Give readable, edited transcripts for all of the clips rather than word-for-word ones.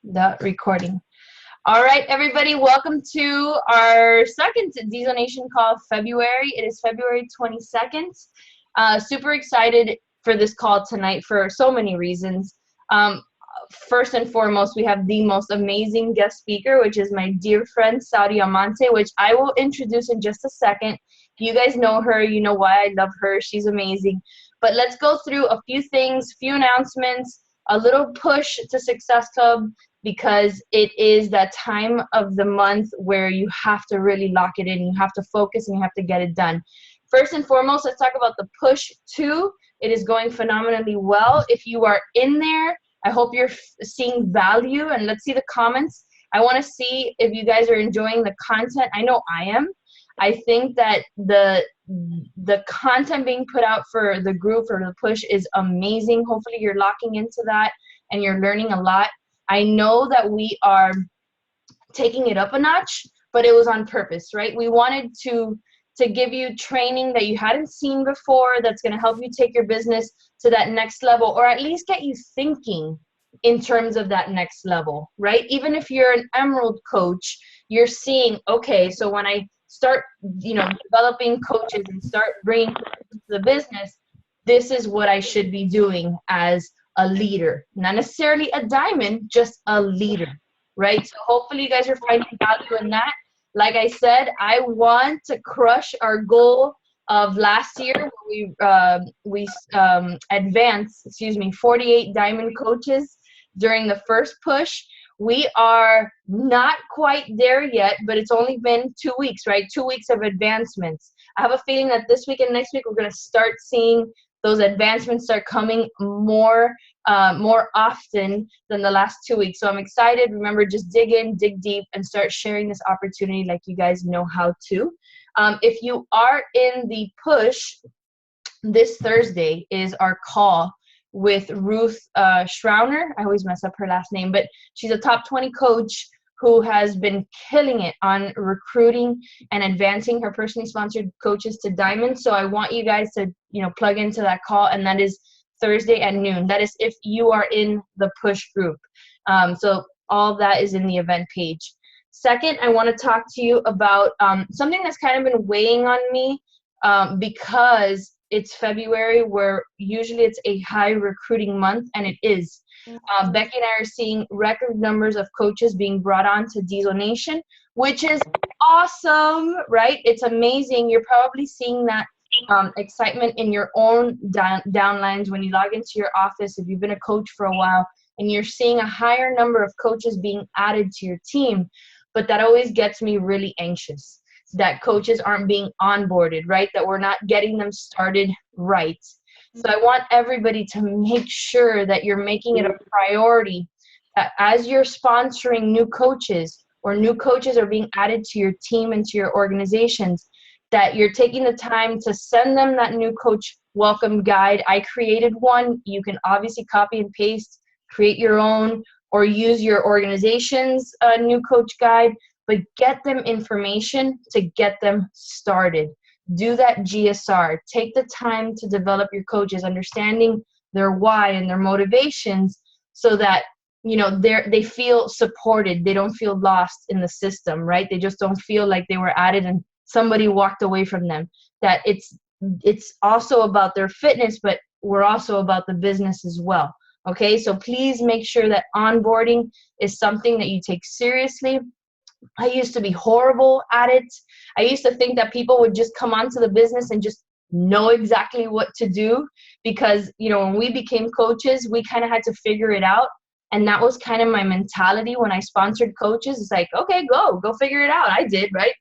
The recording. All right, everybody, welcome to our second D-Zonation call of February. It is February 22nd. Super excited for this call tonight for so many reasons. First and foremost, we have the most amazing guest speaker, which is my dear friend, Saudi Almonte, which I will introduce in just a second. You guys know her. You know why I love her. She's amazing. But let's go through a few things, few announcements, a little push to Success Club, because it is that time of the month where you have to really lock it in. You have to focus and you have to get it done. First and foremost, let's talk about the push 2. It is going phenomenally well. If you are in there, I hope you're seeing value, and let's see the comments. I want to see if you guys are enjoying the content. I know I am. I think that the content being put out for the group or the push is amazing. Hopefully you're locking into that and you're learning a lot. I know that we are taking it up a notch, but it was on purpose, right? We wanted to give you training that you hadn't seen before that's going to help you take your business to that next level, or at least get you thinking in terms of that next level, right? Even if you're an Emerald coach, you're seeing, okay, so when I start, developing coaches and start bringing coaches into the business, this is what I should be doing as a leader. Not necessarily a diamond, just a leader, right? So hopefully you guys are finding value in that. Like I said, I want to crush our goal of last year where we advanced, 48 diamond coaches during the first push. We are not quite there yet, but it's only been 2 weeks, right? 2 weeks of advancements. I have a feeling that this week and next week we're going to start seeing those advancements start coming more often than the last 2 weeks. So I'm excited. Remember, just dig in, dig deep, and start sharing this opportunity like you guys know how to. If you are in the push, this Thursday is our call with Ruth Schrauner. I always mess up her last name, but she's a top 20 coach who has been killing it on recruiting and advancing her personally sponsored coaches to diamond. So I want you guys to, plug into that call, and that is Thursday at noon. That is if you are in the push group. So all that is in the event page. Second, I want to talk to you about something that's kind of been weighing on me because it's February, where usually it's a high recruiting month, and it is. Becky and I are seeing record numbers of coaches being brought on to D-Zonation, which is awesome, right? It's amazing. You're probably seeing that excitement in your own downlines when you log into your office if you've been a coach for a while, and you're seeing a higher number of coaches being added to your team. But that always gets me really anxious, that coaches aren't being onboarded, right? That we're not getting them started right. So I want everybody to make sure that you're making it a priority that as you're sponsoring new coaches or new coaches are being added to your team and to your organizations, that you're taking the time to send them that new coach welcome guide. I created one. You can obviously copy and paste, create your own, or use your organization's new coach guide, but get them information to get them started. Do that GSR. Take the time to develop your coaches, understanding their why and their motivations, so that they feel supported. They don't feel lost in the system, right? They just don't feel like they were added and somebody walked away from them. That it's also about their fitness, but we're also about the business as well. Okay, so please make sure that onboarding is something that you take seriously. I used to be horrible at it. I used to think that people would just come onto the business and just know exactly what to do, because, when we became coaches, we kind of had to figure it out. And that was kind of my mentality when I sponsored coaches. It's like, okay, go figure it out. I did, right?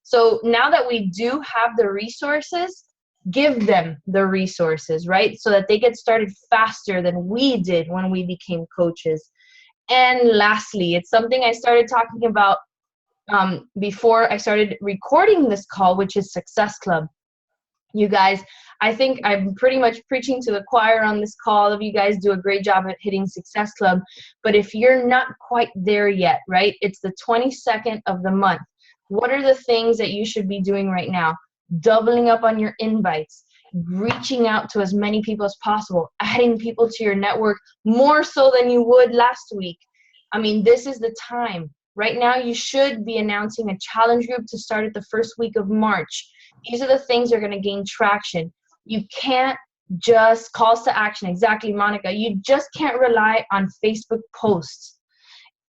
So now that we do have the resources, give them the resources, right? So that they get started faster than we did when we became coaches. And lastly, it's something I started talking about before I started recording this call, which is Success Club. You guys, I think I'm pretty much preaching to the choir on this call. Of you guys do a great job at hitting Success Club. But if you're not quite there yet, right? It's the 22nd of the month. What are the things that you should be doing right now? Doubling up on your invites, reaching out to as many people as possible, adding people to your network more so than you would last week. I mean, this is the time. Right now, you should be announcing a challenge group to start at the first week of March. These are the things that are going to gain traction. You can't just calls to action. Exactly, Monica. You just can't rely on Facebook posts.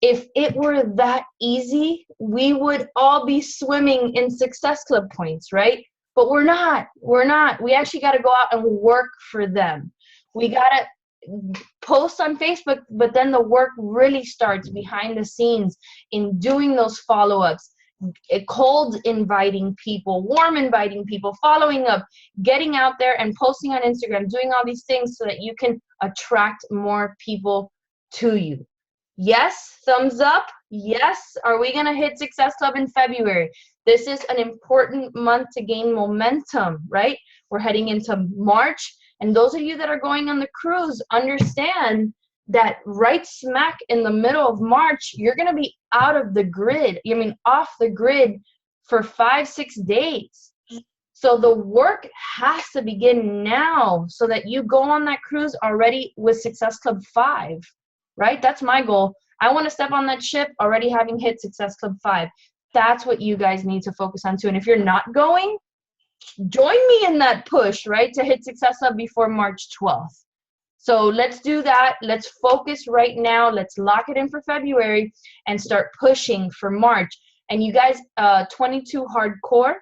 If it were that easy, we would all be swimming in Success Club points, right? But we're not. We're not. We actually got to go out and work for them. We got to post on Facebook, but then the work really starts behind the scenes in doing those follow-ups, cold inviting people, warm inviting people, following up, getting out there and posting on Instagram, doing all these things so that you can attract more people to you. Yes, thumbs up. Yes, are we going to hit Success Club in February? This is an important month to gain momentum, right? We're heading into March. And those of you that are going on the cruise, understand that right smack in the middle of March, you're going to be out of the grid. I mean, off the grid for 5-6 days. So the work has to begin now so that you go on that cruise already with Success Club 5, right? That's my goal. I want to step on that ship already having hit Success Club 5. That's what you guys need to focus on too. And if you're not going, join me in that push, right, to hit Success Club before March 12th. So let's do that. Let's focus right now. Let's lock it in for February and start pushing for March. And you guys, 22 Hardcore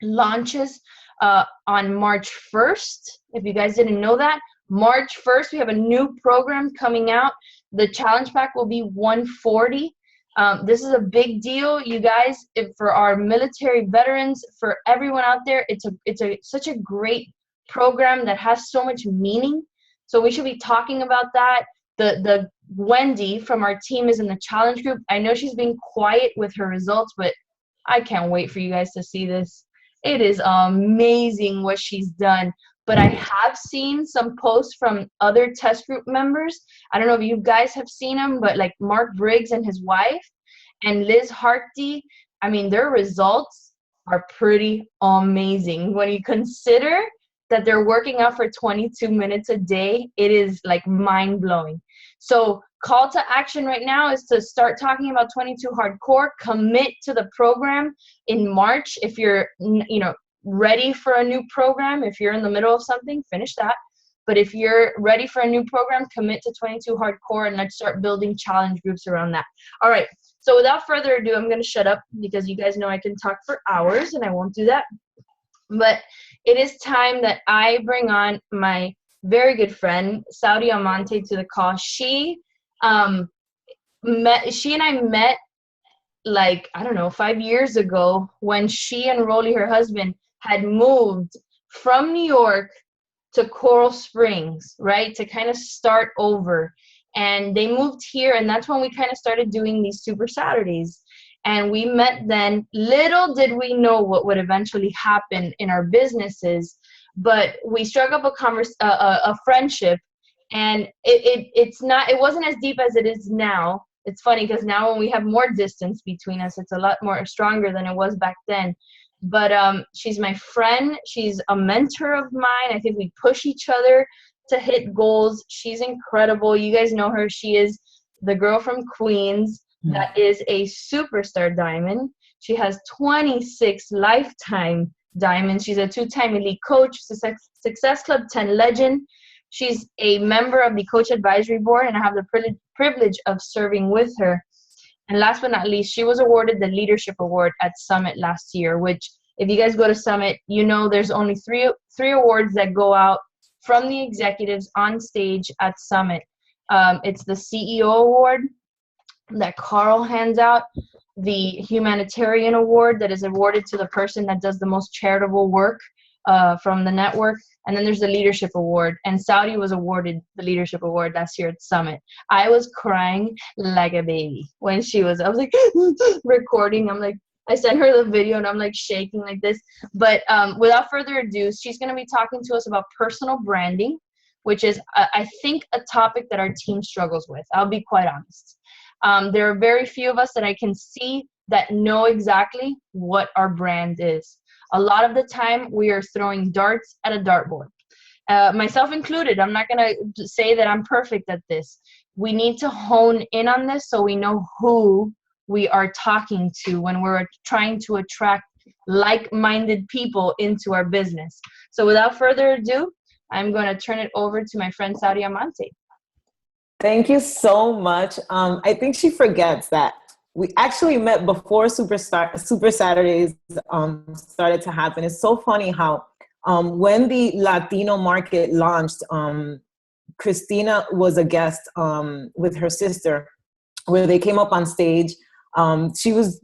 launches on March 1st. If you guys didn't know that, March 1st, we have a new program coming out. The challenge pack will be 140. This is a big deal, you guys, for our military veterans, for everyone out there. It's such a great program that has so much meaning. So we should be talking about that. The Wendy from our team is in the challenge group. I know she's being quiet with her results, but I can't wait for you guys to see this. It is amazing what she's done. But I have seen some posts from other test group members. I don't know if you guys have seen them, but like Mark Briggs and his wife and Liz Harty, I mean, their results are pretty amazing. When you consider that they're working out for 22 minutes a day, it is like mind-blowing. So call to action right now is to start talking about 22 Hardcore. Commit to the program in March. If you're, ready for a new program, if you're in the middle of something, finish that. But if you're ready for a new program, commit to 22 Hardcore, and let's start building challenge groups around that. All right. So without further ado, I'm going to shut up because you guys know I can talk for hours, and I won't do that. But it is time that I bring on my very good friend, Saudi Almonte, to the call. She and I met like, I don't know, 5 years ago when she and Rolly, her husband, had moved from New York to Coral Springs, right, to kind of start over. And they moved here, and that's when we kind of started doing these Super Saturdays. And we met then. Little did we know what would eventually happen in our businesses, but we struck up a friendship, and it wasn't as deep as it is now. It's funny because now when we have more distance between us, it's a lot more stronger than it was back then. But she's my friend. She's a mentor of mine. I think we push each other to hit goals. She's incredible. You guys know her. She is the girl from Queens that is a superstar diamond. She has 26 lifetime diamonds. She's a 2-time elite coach, Success Club 10 legend. She's a member of the Coach Advisory Board, and I have the privilege of serving with her. And last but not least, she was awarded the Leadership Award at Summit last year, which if you guys go to Summit, you know there's only three awards that go out from the executives on stage at Summit. It's the CEO Award that Carl hands out, the Humanitarian Award that is awarded to the person that does the most charitable work from the network, and then there's the Leadership Award, and Saudi was awarded the Leadership Award last year at Summit. I was crying like a baby when I was like recording. I sent her the video and I'm like shaking like this. But without further ado, she's going to be talking to us about personal branding, which is, I think, a topic that our team struggles with. I'll be quite honest. There are very few of us that I can see that know exactly what our brand is. A lot of the time, we are throwing darts at a dartboard. Myself included. I'm not going to say that I'm perfect at this. we need to hone in on this so we know who we are talking to when we're trying to attract like-minded people into our business. So without further ado, I'm going to turn it over to my friend Saudi Almonte. Thank you so much. I think she forgets that we actually met before Super Saturdays started to happen. It's so funny how when the Latino market launched, Christina was a guest with her sister where they came up on stage. She was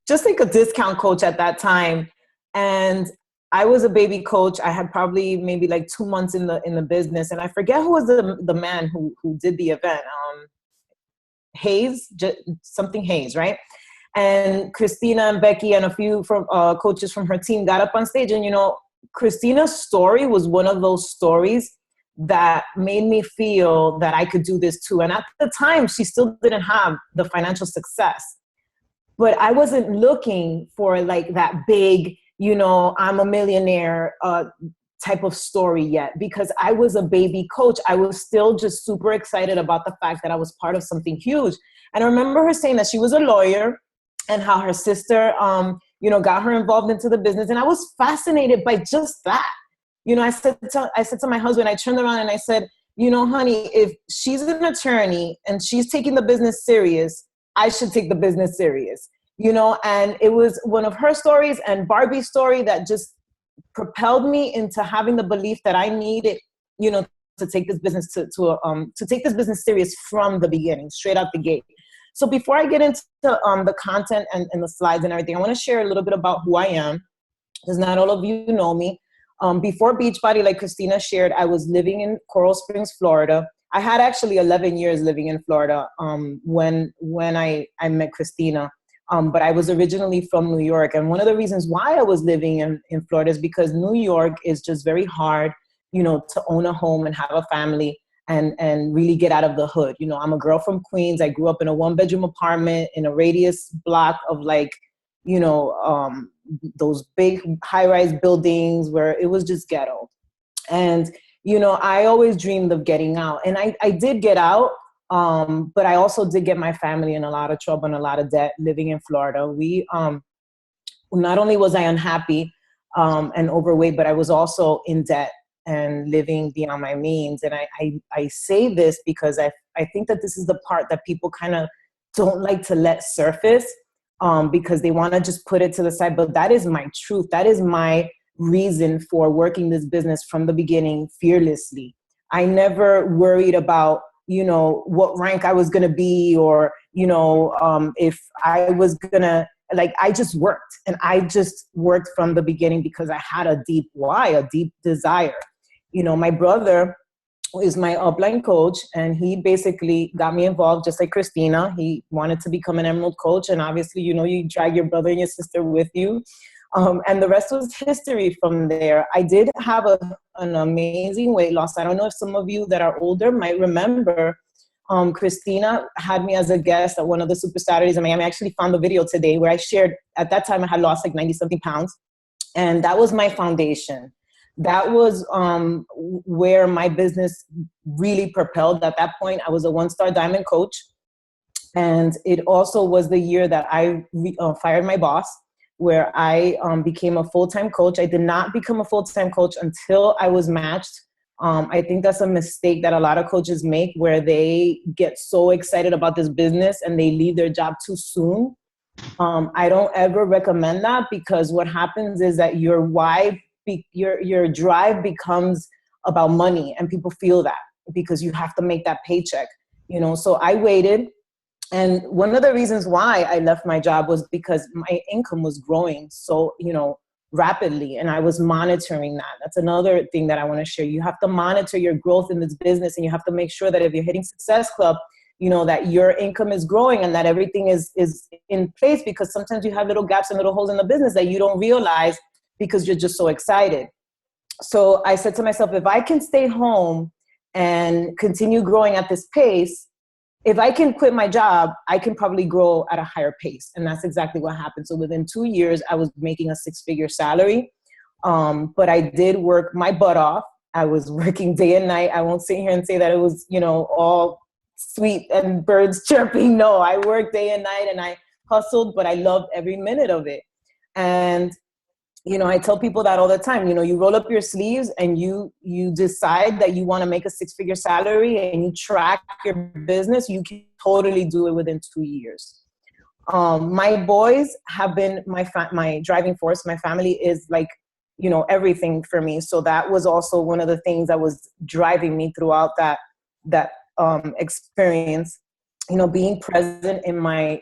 just like a discount coach at that time. And I was a baby coach. I had probably maybe like 2 months in the business. And I forget who was the man who did the event. Something Hayes, right? And Christina and Becky and a few from coaches from her team got up on stage. And, Christina's story was one of those stories that made me feel that I could do this too. And at the time, she still didn't have the financial success. But I wasn't looking for like that big, I'm a millionaire type of story yet, because I was a baby coach. I was still just super excited about the fact that I was part of something huge. And I remember her saying that she was a lawyer and how her sister, got her involved into the business. And I was fascinated by just that. I said to my husband, I turned around and I said, honey, if she's an attorney and she's taking the business serious, I should take the business serious, and it was one of her stories and Barbie's story that just propelled me into having the belief that I needed, to take this business to take this business serious from the beginning, straight out the gate. So before I get into the content and the slides and everything, I want to share a little bit about who I am, because not all of you know me. Before Beachbody, like Christina shared, I was living in Coral Springs, Florida. I had actually 11 years living in Florida when I met Christina. But I was originally from New York. And one of the reasons why I was living in Florida is because New York is just very hard, to own a home and have a family and really get out of the hood. I'm a girl from Queens. I grew up in a 1-bedroom apartment in a radius block of like, those big high-rise buildings where it was just ghetto. And, I always dreamed of getting out. And I did get out. But I also did get my family in a lot of trouble and a lot of debt living in Florida. We, not only was I unhappy and overweight, but I was also in debt and living beyond my means. And I say this because I think that this is the part that people kind of don't like to let surface because they want to just put it to the side. But that is my truth. That is my reason for working this business from the beginning fearlessly. I never worried about what rank I was going to be or, if I was going to, I just worked, and I just worked from the beginning because I had a deep why, a deep desire. My brother is my upline coach, and he basically got me involved just like Christina. He wanted to become an Emerald coach. And obviously, you drag your brother and your sister with you. And the rest was history from there. I did have an amazing weight loss. I don't know if some of you that are older might remember, Christina had me as a guest at one of the Super Saturdays in Miami. I actually found the video today where I shared, at that time I had lost like 90-something pounds. And that was my foundation. That was where my business really propelled. At that point, I was a 1-star diamond coach. And it also was the year that I fired my boss, where I became a full-time coach. I did not become a full-time coach until I was matched. I think that's a mistake that a lot of coaches make, where they get so excited about this business and they leave their job too soon. I don't ever recommend that, because what happens is that your drive becomes about money, and people feel that because you have to make that paycheck. So I waited. And one of the reasons why I left my job was because my income was growing so, rapidly, and I was monitoring that. That's another thing that I want to share. You have to monitor your growth in this business, and you have to make sure that if you're hitting Success Club, that your income is growing and that everything is in place, because sometimes you have little gaps and little holes in the business that you don't realize because you're just so excited. So I said to myself, if I can stay home and continue growing at this pace, if I can quit my job, I can probably grow at a higher pace. And that's exactly what happened. So within 2 years, I was making a 6-figure salary. But I did work my butt off. I was working day and night. I won't sit here and say that it was, all sweet and birds chirping. No, I worked day and night and I hustled, but I loved every minute of it. And I tell people that all the time. You roll up your sleeves and you decide that you want to make a 6-figure salary and you track your business. You can totally do it within 2 years. My boys have been my driving force. My family is like, everything for me. So that was also one of the things that was driving me throughout that experience. Being present in my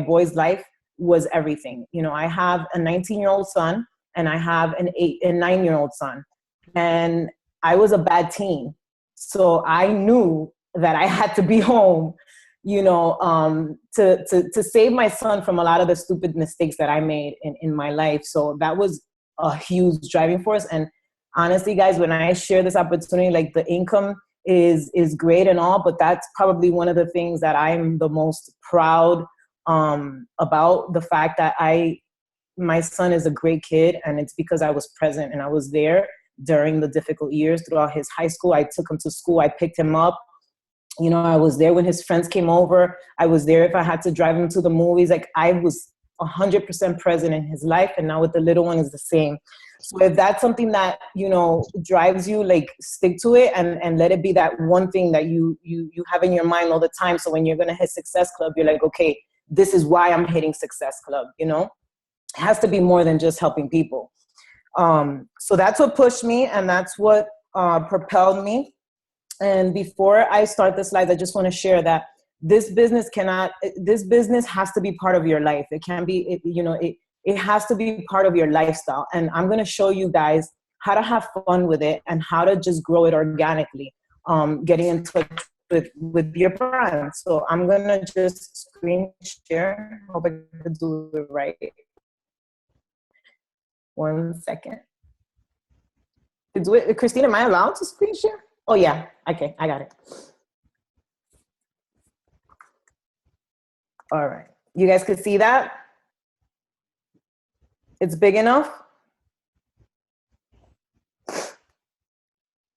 boy's life was everything. I have a 19-year-old son and I have an 9-year-old son, and I was a bad teen. So I knew that I had to be home, to save my son from a lot of the stupid mistakes that I made in my life. So that was a huge driving force. And honestly, guys, when I share this opportunity, like, the income is great and all, but that's probably one of the things that I'm the most proud about, the fact that my son is a great kid, and it's because I was present and I was there during the difficult years throughout his high school. I took him to school. I picked him up. I was there when his friends came over. I was there if I had to drive him to the movies. Like, I was 100% present in his life. And now with the little one is the same. So if that's something that, drives you, like, stick to it and let it be that one thing that you have in your mind all the time. So when you're going to hit Success Club, you're like, okay, this is why I'm hitting Success Club. It has to be more than just helping people. So that's what pushed me, and that's what propelled me. And before I start the slides, I just want to share that this business has to be part of your life. It can't be, it has to be part of your lifestyle. And I'm going to show you guys how to have fun with it and how to just grow it organically, getting in touch with your brand. So I'm going to just screen share. Hope I can do it right. 1 second. Christine, am I allowed to screen share? Oh, yeah. Okay, I got it. All right. You guys can see that? It's big enough?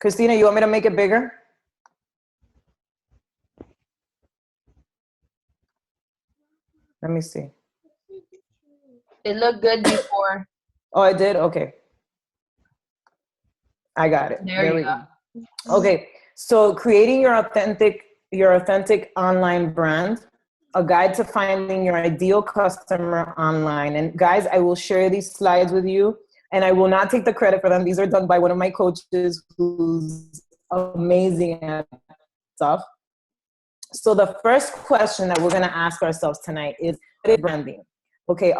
Christina, you want me to make it bigger? Let me see. It looked good before. Oh, I did? Okay. I got it. There we go. Okay, so creating your authentic online brand, a guide to finding your ideal customer online. And guys, I will share these slides with you, and I will not take the credit for them. These are done by one of my coaches who's amazing at stuff. So the first question that we're gonna ask ourselves tonight is, what is branding? Okay,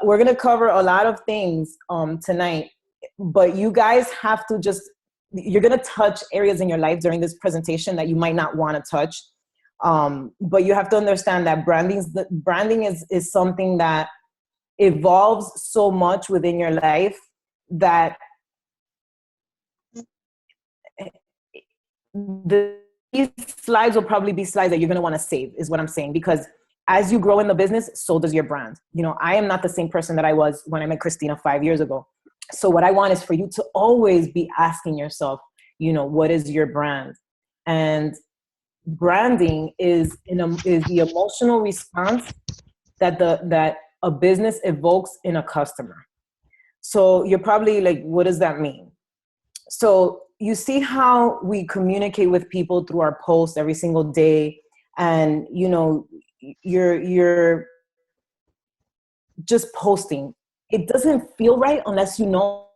we're gonna cover a lot of things tonight, but you guys have to you're gonna touch areas in your life during this presentation that you might not wanna touch. But you have to understand that branding is something that evolves so much within your life that these slides will probably be slides that you're going to want to save, is what I'm saying, because as you grow in the business, so does your brand. I am not the same person that I was when I met Christina 5 years ago. So what I want is for you to always be asking yourself, what is your brand? And branding is the emotional response that a business evokes in a customer. So you're probably like, what does that mean? So you see how we communicate with people through our posts every single day, and you're just posting. It doesn't feel right unless you know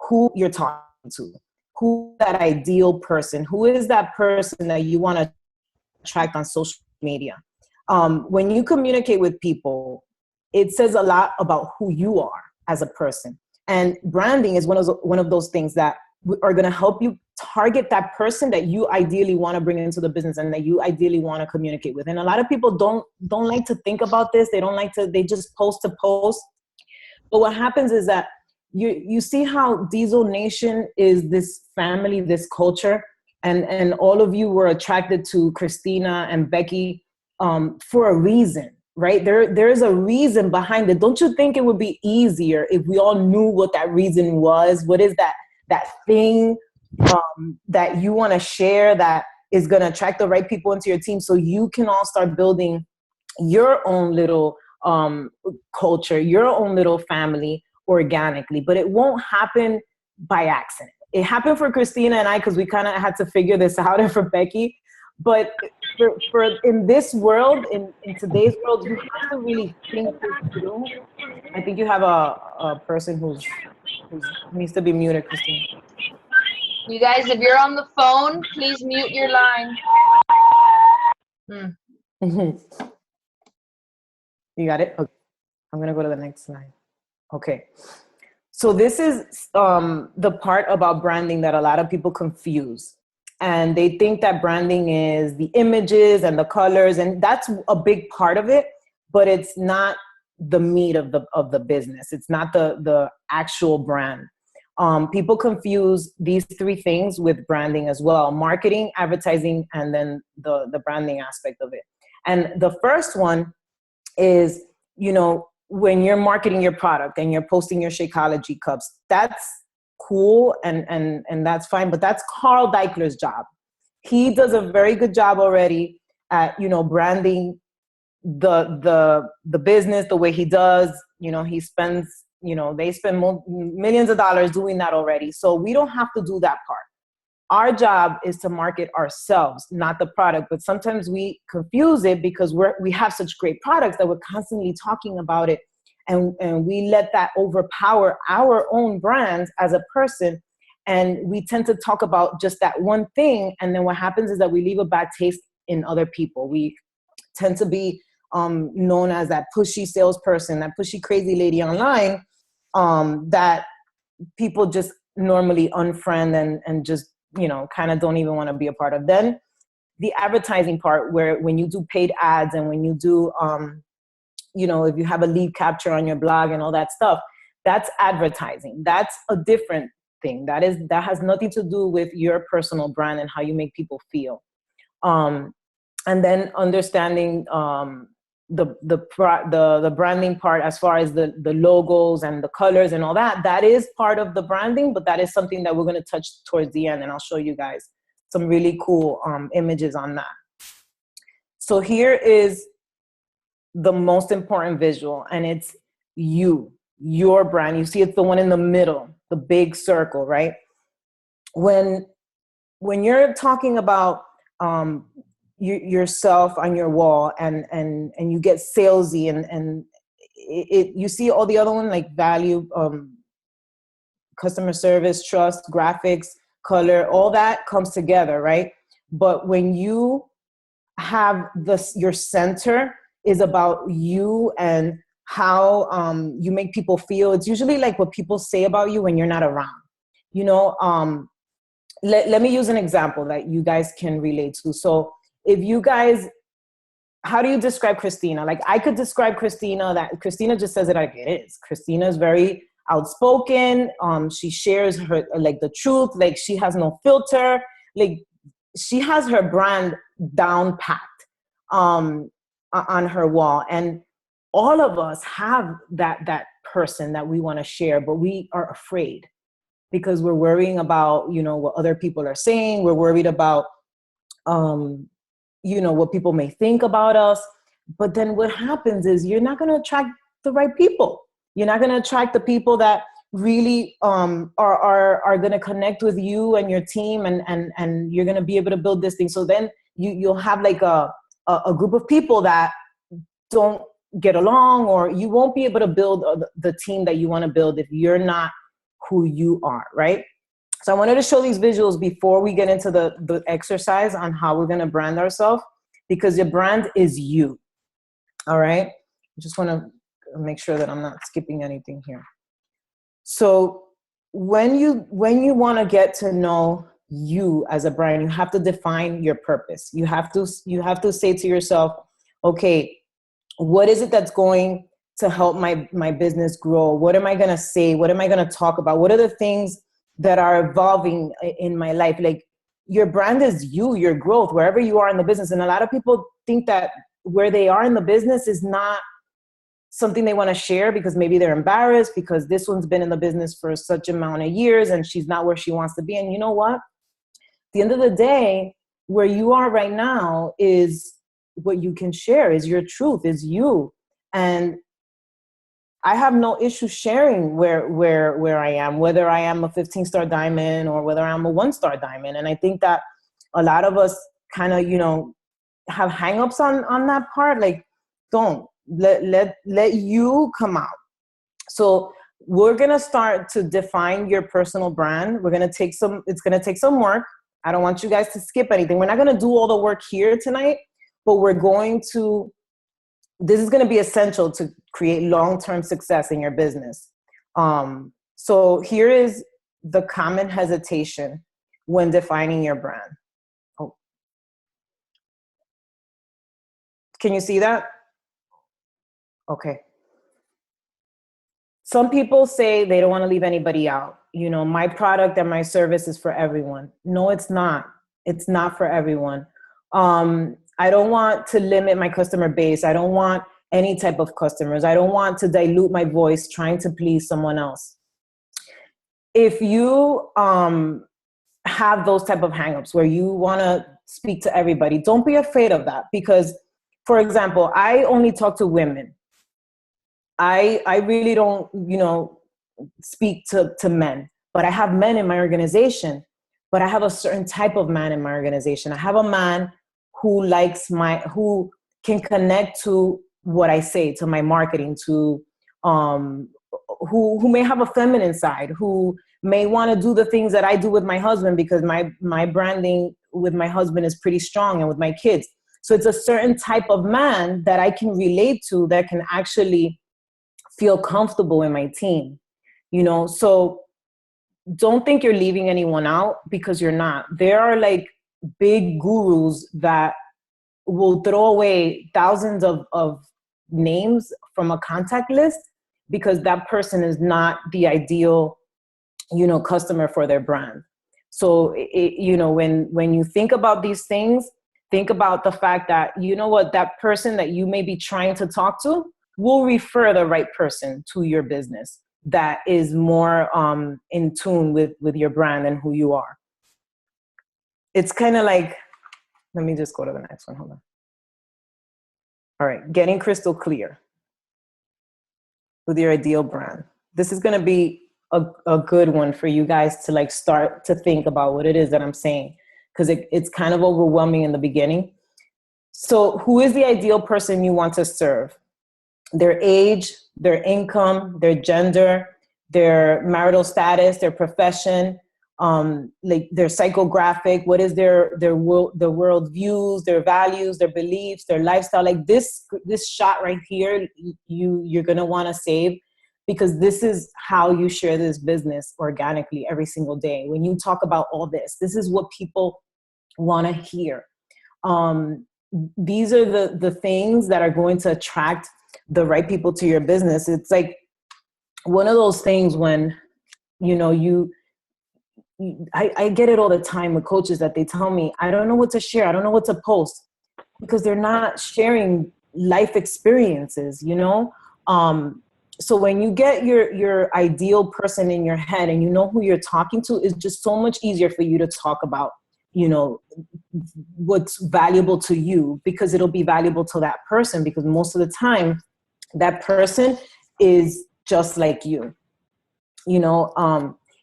who you're talking to, who that ideal person, who is that person that you want to attract on social media. When you communicate with people, it says a lot about who you are as a person. And branding is one of those things that are going to help you target that person that you ideally want to bring into the business and that you ideally want to communicate with. And a lot of people don't like to think about this. They just post to post. But what happens is that you see how Diesel Nation is this family, this culture, and all of you were attracted to Christina and Becky for a reason, right? There's a reason behind it. Don't you think it would be easier if we all knew what that reason was? What is that thing that you want to share, that is going to attract the right people into your team, so you can all start building your own little culture, your own little family organically. But it won't happen by accident. It happened for Christina and I because we kind of had to figure this out, and for Becky. But for in this world, in today's world, you have to really think this through. I think you have a person who needs to be muted, Christina. You guys, if you're on the phone, please mute your line. You got it? Okay. I'm going to go to the next slide. Okay. So this is the part about branding that a lot of people confuse. And they think that branding is the images and the colors, and that's a big part of it, but it's not the meat of the business. It's not the actual brand. People confuse these three things with branding as well: marketing, advertising, and then the branding aspect of it. And the first one is, when you're marketing your product and you're posting your Shakeology cups, that's cool and that's fine, but that's Carl Deichler's job. He does a very good job already at, branding the business the way he does. He spends, they spend millions of dollars doing that already. So we don't have to do that part. Our job is to market ourselves, not the product. But sometimes we confuse it because we have such great products that we're constantly talking about it. And we let that overpower our own brands as a person. And we tend to talk about just that one thing. And then what happens is that we leave a bad taste in other people. We tend to be known as that pushy salesperson, that pushy crazy lady online, that people just normally unfriend and just, kind of don't even want to be a part of. Then the advertising part, where when you do paid ads and when you do, if you have a lead capture on your blog and all that stuff, that's advertising. That's a different thing. That has nothing to do with your personal brand and how you make people feel. And then understanding the branding part, as far as the logos and the colors and all that is part of the branding, but that is something that we're going to touch towards the end, and I'll show you guys some really cool images on that. So here is the most important visual, and it's your brand. You see, it's the one in the middle, the big circle, right? When you're talking about yourself on your wall and you get salesy and you see all the other one, like value, customer service, trust, graphics, color, all that comes together, right? But when you have your center is about you and how you make people feel, it's usually like what people say about you when you're not around. Let me use an example that you guys can relate to. So if you guys, how do you describe Christina? Like, I could describe Christina, that Christina just says it like it is. Christina is very outspoken. She shares her, like, the truth. Like, she has no filter. Like, she has her brand down packed on her wall. And all of us have that person that we want to share, but we are afraid because we're worrying about, what other people are saying. We're worried about, what people may think about us. But then what happens is you're not going to attract the right people. You're not going to attract the people that really are going to connect with you and your team, and you're going to be able to build this thing. So then you'll have like a group of people that don't get along, or you won't be able to build the team that you want to build if you're not who you are, right? So I wanted to show these visuals before we get into the exercise on how we're going to brand ourselves, because your brand is you. All right. I just want to make sure that I'm not skipping anything here. So when you want to get to know you as a brand, you have to define your purpose. You have to say to yourself, okay, what is it that's going to help my business grow? What am I going to say? What am I going to talk about? What are the things that are evolving in my life? Like, your brand is you, your growth, wherever you are in the business. And a lot of people think that where they are in the business is not something they want to share because maybe they're embarrassed because this one's been in the business for such amount of years and she's not where she wants to be. And you know what? At the end of the day, where you are right now is what you can share, is your truth, is you. And I have no issue sharing where I am, whether I am a 15-star diamond or whether I'm a 1-star diamond. And I think that a lot of us kind of, have hangups on that part. Like, don't let you come out. So we're going to start to define your personal brand. It's going to take some work. I don't want you guys to skip anything. We're not going to do all the work here tonight, but this is going to be essential to create long-term success in your business. So here is the common hesitation when defining your brand. Oh, can you see that? Okay. Some people say they don't want to leave anybody out. My product and my service is for everyone. No, it's not. It's not for everyone. I don't want to limit my customer base. I don't want any type of customers. I don't want to dilute my voice trying to please someone else. If you have those type of hangups where you want to speak to everybody, don't be afraid of that. Because, for example, I only talk to women. I really don't, speak to men, but I have men in my organization, but I have a certain type of man in my organization. I have a man who can connect to what I say, to my marketing, to, who may have a feminine side, who may want to do the things that I do with my husband, because my branding with my husband is pretty strong, and with my kids. So it's a certain type of man that I can relate to, that can actually feel comfortable in my team, so don't think you're leaving anyone out, because you're not. There are like big gurus that will throw away thousands of names from a contact list because that person is not the ideal, customer for their brand. So, when you think about these things, think about the fact that, that person that you may be trying to talk to will refer the right person to your business that is more in tune with your brand and who you are. It's kind of like, let me just go to the next one. Hold on. All right. Getting crystal clear with your ideal brand. This is going to be a good one for you guys to start to think about what it is that I'm saying, because it's kind of overwhelming in the beginning. So who is the ideal person you want to serve? Their age, their income, their gender, their marital status, their profession, their psychographic, what is their world views, their values, their beliefs, their lifestyle. Like this shot right here, you're gonna want to save, because this is how you share this business organically every single day. When you talk about all this is what people want to hear. These are the things that are going to attract the right people to your business. It's like one of those things when, I get it all the time with coaches that they tell me, I don't know what to share. I don't know what to post, because they're not sharing life experiences, So when you get your ideal person in your head and you know who you're talking to, it's just so much easier for you to talk about, what's valuable to you, because it'll be valuable to that person, because most of the time that person is just like you.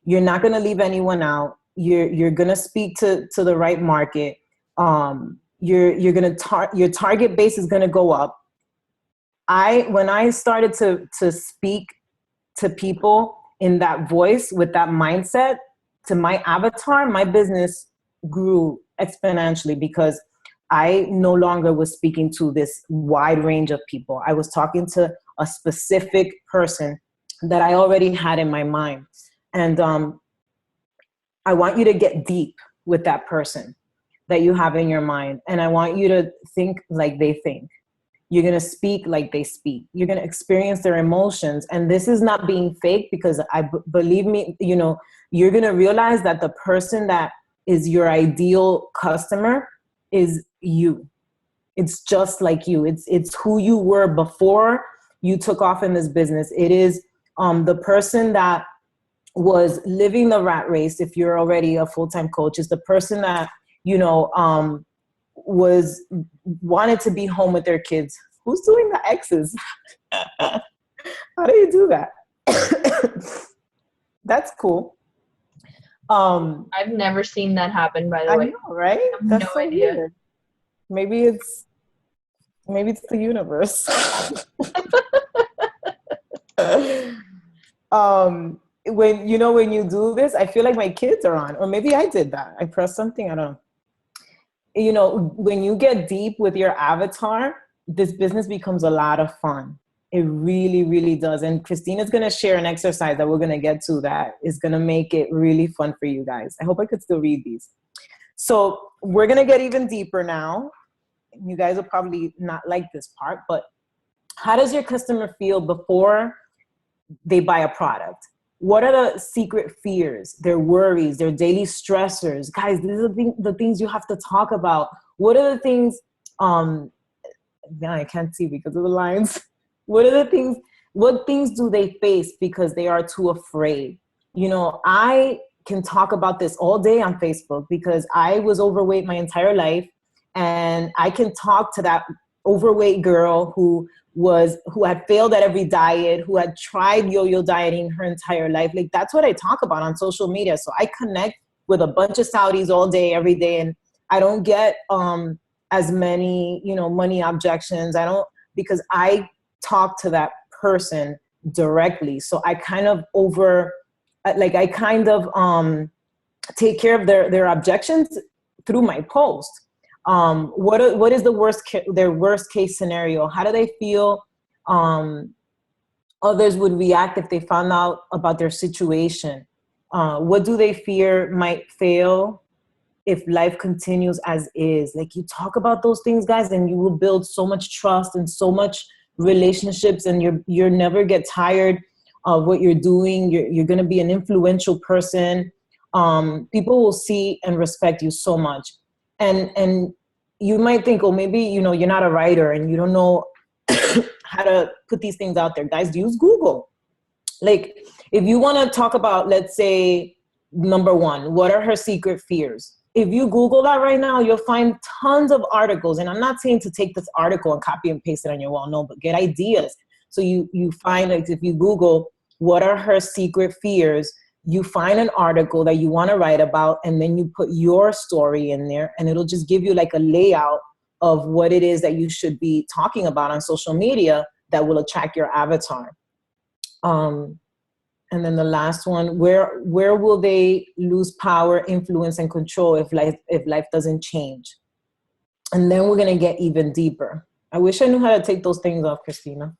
You're not going to leave anyone out. You're going to speak to the right market. You're going to your target base is going to go up. When I started to speak to people in that voice, with that mindset, to my avatar, my business grew exponentially, because I no longer was speaking to this wide range of people. I was talking to a specific person that I already had in my mind. And I want you to get deep with that person that you have in your mind. And I want you to think like they think. You're going to speak like they speak. You're going to experience their emotions. And this is not being fake, because believe me, you're going to realize that the person that is your ideal customer is you. It's just like you. It's who you were before you took off in this business. It is the person that was living the rat race. If you're already a full-time coach, is the person that was wanted to be home with their kids. Who's doing the X's? How do you do that? That's cool. I've never seen that happen, by the I way. know, right? I have That's no so idea. weird. Maybe it's the universe. When you do this, I feel like my kids are on, or maybe I did that. I pressed something, I don't know. When you get deep with your avatar, this business becomes a lot of fun. It really, really does. And Christina's going to share an exercise that we're going to get to that is going to make it really fun for you guys. I hope I could still read these. So we're going to get even deeper now. You guys will probably not like this part, but how does your customer feel before they buy a product? What are the secret fears, their worries, their daily stressors? Guys, these are the things you have to talk about. What are the things, now I can't see because of the lines. What things do they face because they are too afraid? I can talk about this all day on Facebook because I was overweight my entire life. And I can talk to that overweight girl who had failed at every diet, who had tried yo-yo dieting her entire life. Like, that's what I talk about on social media. So I connect with a bunch of Saudis all day, every day. And I don't get as many, money objections. Because I talk to that person directly. So I kind of take care of their objections through my post. What is their worst case scenario? How do they feel others would react if they found out about their situation? What do they fear might fail if life continues as is? Like, you talk about those things, guys, and you will build so much trust and so much relationships, and you're never get tired of what you're doing. You're going to be an influential person. People will see and respect you so much. And you might think, oh, maybe, you're not a writer and you don't know how to put these things out there. Guys, use Google. Like, if you want to talk about, let's say, number one, what are her secret fears? If you Google that right now, you'll find tons of articles. And I'm not saying to take this article and copy and paste it on your wall, no, but get ideas. So you find, like, if you Google, what are her secret fears? You find an article that you want to write about, and then you put your story in there, and it'll just give you like a layout of what it is that you should be talking about on social media that will attract your avatar. And then the last one, where will they lose power, influence, and control if life doesn't change? And then we're going to get even deeper. I wish I knew how to take those things off, Christina.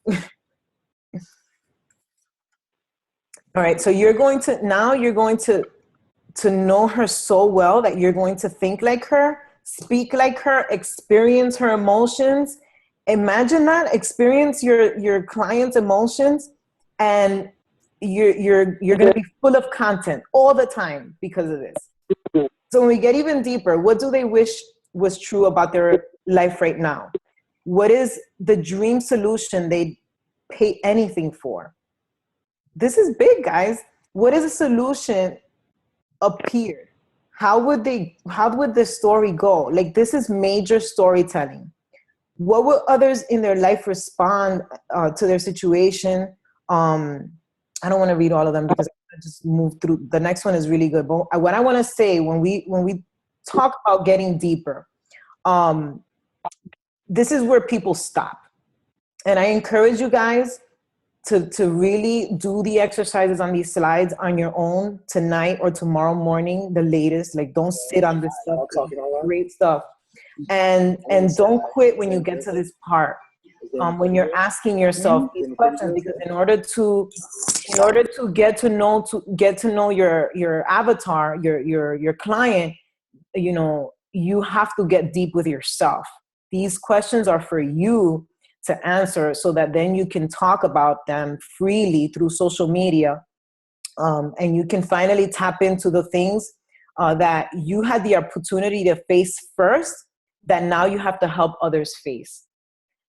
All right, so you're going to know her so well that you're going to think like her, speak like her, experience her emotions. Imagine that, experience your client's emotions, and you're going to be full of content all the time because of this. So when we get even deeper, what do they wish was true about their life right now? What is the dream solution they'd pay anything for? This is big, guys. What is a solution appeared? How would the story go? Like, this is major storytelling. What will others in their life respond to their situation? I don't want to read all of them because I just move through. The next one is really good. But what I want to say when we talk about getting deeper, this is where people stop. And I encourage you guys to really do the exercises on these slides on your own tonight or tomorrow morning, the latest. Like, don't sit on this stuff. Great stuff. And don't quit when you get to this part. When you're asking yourself these questions, because in order to get to know your avatar, your client, you have to get deep with yourself. These questions are for you to answer, so that then you can talk about them freely through social media, and you can finally tap into the things that you had the opportunity to face first, that now you have to help others face.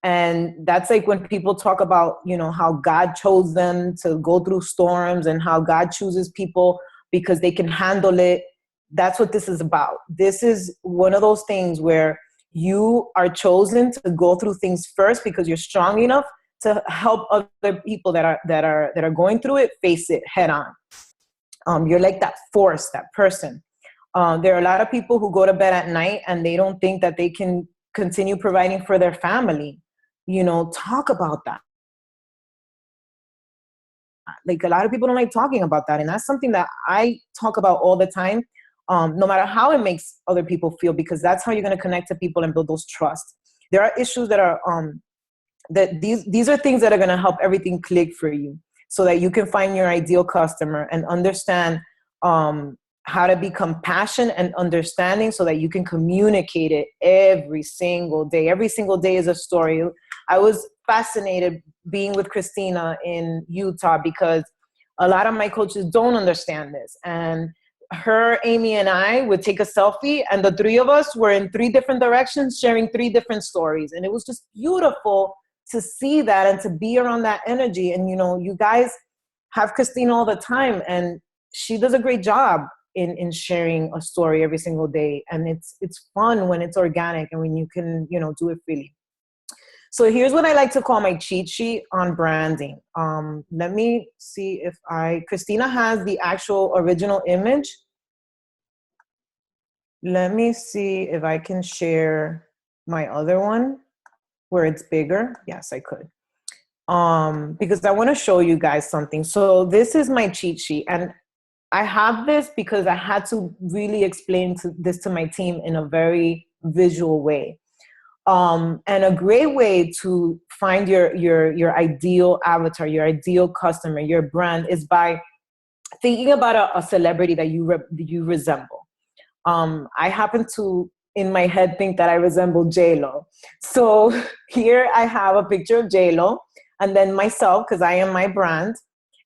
And that's like when people talk about, how God chose them to go through storms, and how God chooses people because they can handle it. that's what this is about. This is one of those things where you are chosen to go through things first because you're strong enough to help other people that are going through it face it head on. You're like that force, that person. There are a lot of people who go to bed at night and they don't think that they can continue providing for their family. Talk about that. Like, a lot of people don't like talking about that. And that's something that I talk about all the time, no matter how it makes other people feel, because that's how you're going to connect to people and build those trusts. There are issues that are, that these are things that are going to help everything click for you so that you can find your ideal customer and understand how to be compassionate and understanding so that you can communicate it every single day. Every single day is a story. I was fascinated being with Christina in Utah because a lot of my coaches don't understand this. And her, Amy, and I would take a selfie, and the three of us were in three different directions, sharing three different stories. And it was just beautiful to see that and to be around that energy. And, you guys have Christina all the time, and she does a great job in sharing a story every single day. And it's fun when it's organic and when you can, do it freely. So here's what I like to call my cheat sheet on branding. Let me see if Christina has the actual original image. Let me see if I can share my other one where it's bigger. Yes, I could. Because I want to show you guys something. So this is my cheat sheet. And I have this because I had to really explain this to my team in a very visual way. And a great way to find your ideal avatar, your ideal customer, your brand is by thinking about a celebrity that you resemble. I happen to, in my head, think that I resemble J-Lo. So here I have a picture of J-Lo, and then myself, because I am my brand.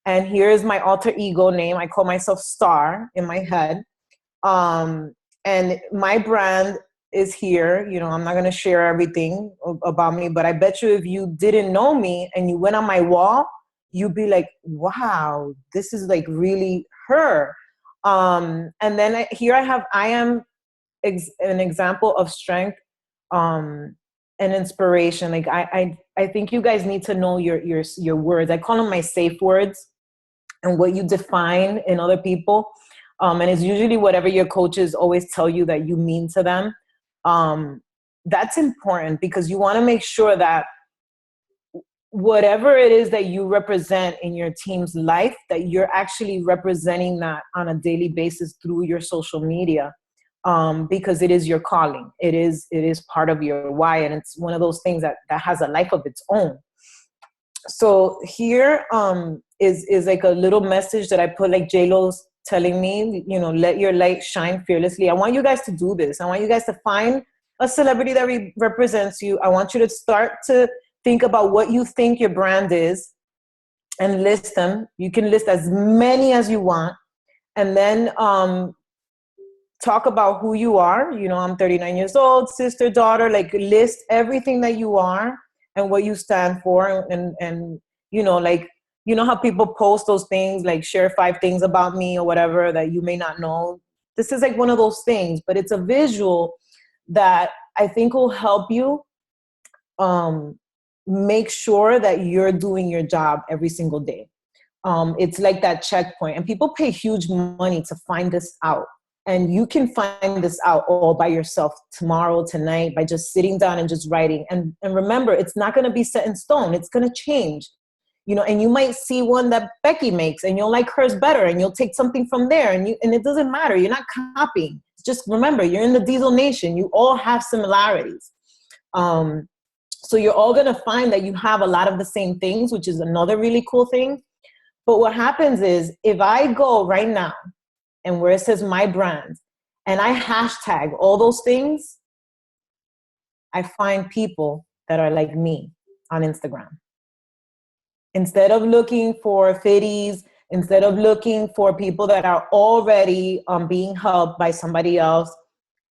And here is my alter ego name. I call myself Star in my head. And my brand is here. I'm not going to share everything about me, but I bet you if you didn't know me and you went on my wall, you'd be like, wow, this is like really her. And then here I am an example of strength and inspiration. Like I think you guys need to know your words. I call them my safe words and what you define in other people. And it's usually whatever your coaches always tell you that you mean to them. That's important because you want to make sure that whatever it is that you represent in your team's life, that you're actually representing that on a daily basis through your social media. Because it is your calling. It is part of your why. And it's one of those things that has a life of its own. So here is like a little message that I put, like J-Lo's telling me, let your light shine fearlessly. I want you guys to do this. I want you guys to find a celebrity that represents you. I want you to start to think about what you think your brand is and list them. You can list as many as you want. And then talk about who you are. I'm 39 years old, sister, daughter, like list everything that you are and what you stand for. And how people post those things, like share 5 things about me or whatever that you may not know. This is like one of those things, but it's a visual that I think will help you make sure that you're doing your job every single day. It's like that checkpoint, and people pay huge money to find this out. And you can find this out all by yourself tomorrow, tonight, by just sitting down and just writing. And remember, it's not going to be set in stone. It's going to change, and you might see one that Becky makes and you'll like hers better and you'll take something from there. And it doesn't matter. You're not copying. Just remember, you're in the Diesel Nation. You all have similarities. So you're all going to find that you have a lot of the same things, which is another really cool thing. But what happens is if I go right now, and where it says my brand, and I hashtag all those things, I find people that are like me on Instagram. Instead of looking for fitties, instead of looking for people that are already being helped by somebody else,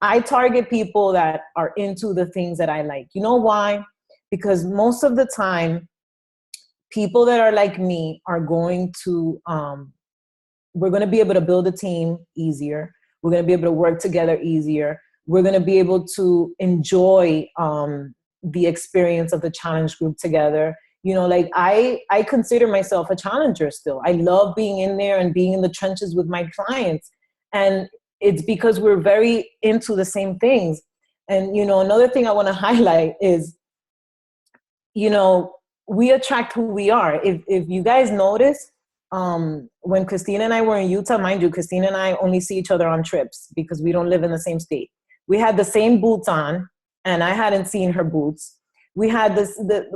I target people that are into the things that I like. You know why? Because most of the time, people that are like me are going to, we're going to be able to build a team easier. We're going to be able to work together easier. We're going to be able to enjoy the experience of the challenge group together. You know, like I consider myself a challenger still. I love being in there and being in the trenches with my clients. And it's because we're very into the same things. And, you know, another thing I want to highlight is, you know, we attract who we are. If you guys notice, when Christina and I were in Utah, mind you, Christina and I only see each other on trips because we don't live in the same state. We had the same boots on, and I hadn't seen her boots. We had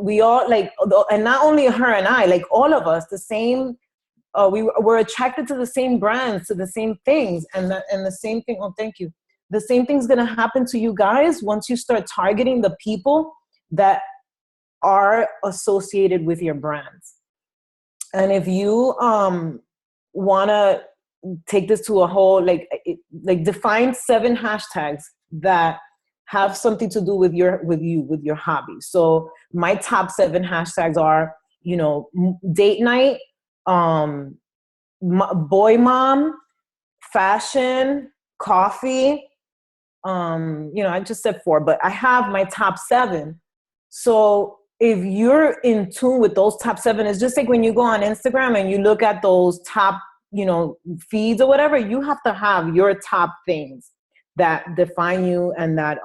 we all like, and not only her and I, like all of us, the same, we were attracted to the same brands, to the same things. And the same thing, oh, thank you. The same thing's going to happen to you guys once you start targeting the people that are associated with your brands. And if you want to take this to a whole, like define 7 hashtags that have something to do with your hobby. So my top 7 hashtags are, you know, date night, boy mom, fashion, coffee. You know, I just said 4, but I have my top 7. So if you're in tune with those top 7, it's just like when you go on Instagram and you look at those top, you know, feeds or whatever, you have to have your top things that define you and that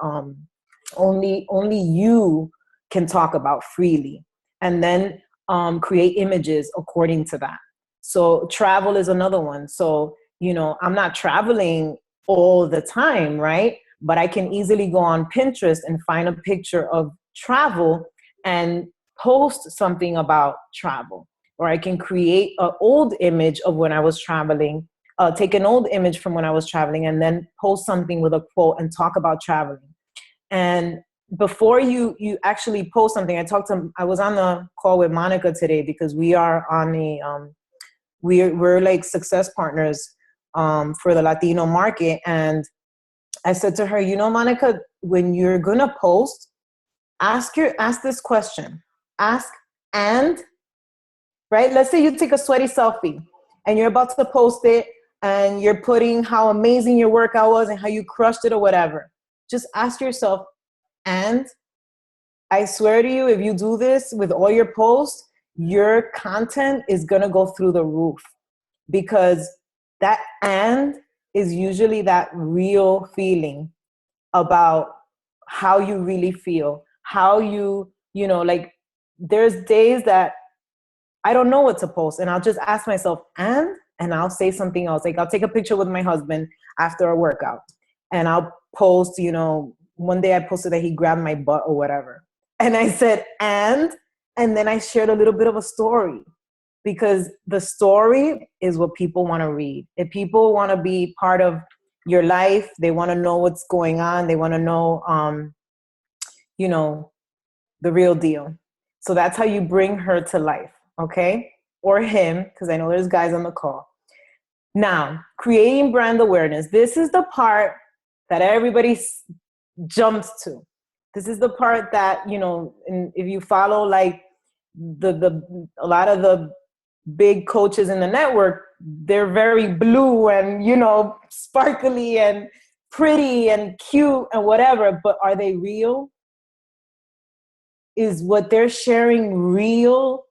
only you can talk about freely. And then create images according to that. So travel is another one. So, you know, I'm not traveling all the time, right? But I can easily go on Pinterest and find a picture of travel and post something about travel. Or I can create an old image of when I was traveling, take an old image from when I was traveling and then post something with a quote and talk about traveling. And before you actually post something, I was on the call with Monica today because we are on the, we're like success partners for the Latino market. And I said to her, you know, Monica, when you're going to post, ask this question. Ask, and, right? Let's say you take a sweaty selfie and you're about to post it and you're putting how amazing your workout was and how you crushed it or whatever. Just ask yourself, and I swear to you, if you do this with all your posts, your content is going to go through the roof, because that and is usually that real feeling about how you really feel, how you know, like there's days that I don't know what to post and I'll just ask myself, and I'll say something else. Like I'll take a picture with my husband after a workout and I'll post, you know, one day I posted that he grabbed my butt or whatever. And I said, and then I shared a little bit of a story, because the story is what people want to read. If people want to be part of your life, they want to know what's going on. They want to know, you know, the real deal. So that's how you bring her to life. Okay. Or him, because I know there's guys on the call. Now, creating brand awareness. This is the part that everybody jumps to. This is the part that, you know, if you follow like a lot of the big coaches in the network, they're very blue and, you know, sparkly and pretty and cute and whatever, but are they real? Is what they're sharing real?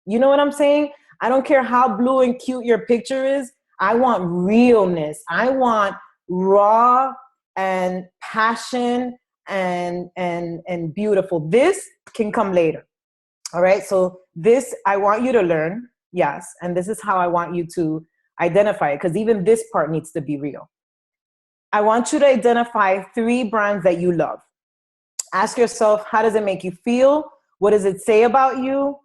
You know what I'm saying? I don't care how blue and cute your picture is. I want realness. I want raw and passion and beautiful. This can come later. All right. So this, I want you to learn. Yes. And this is how I want you to identify it, because even this part needs to be real. I want you to identify 3 brands that you love. Ask yourself, how does it make you feel? What does it say about you?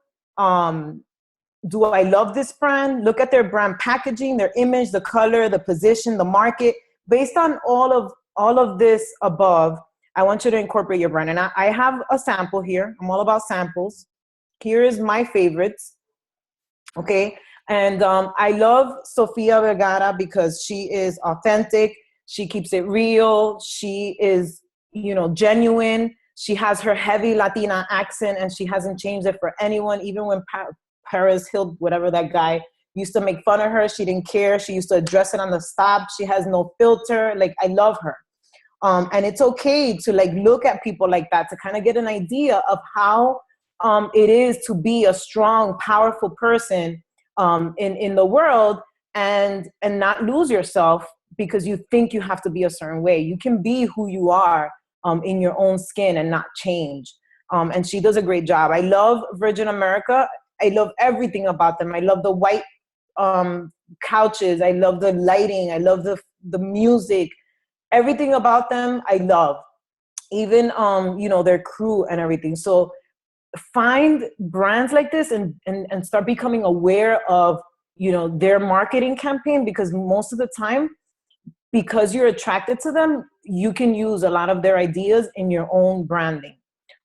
Do I love this brand? Look at their brand packaging, their image, the color, the position, the market. Based on all of this above, I want you to incorporate your brand. And I have a sample here. I'm all about samples. Here is my favorites. Okay. And I love Sofia Vergara because she is authentic. She keeps it real. She is, you know, genuine. She has her heavy Latina accent and she hasn't changed it for anyone. Even when Paris Hilton, whatever that guy, used to make fun of her. She didn't care. She used to address it on the stop. She has no filter. Like, I love her. And it's okay to like look at people like that to kind of get an idea of how it is to be a strong, powerful person in the world, and not lose yourself because you think you have to be a certain way. You can be who you are in your own skin and not change. And she does a great job. I love Virgin America. I love everything about them. I love the white couches. I love the lighting. I love the music. Everything about them, I love. Even their crew and everything. So find brands like this and start becoming aware of their marketing campaign, because most of the time, because you're attracted to them, you can use a lot of their ideas in your own branding.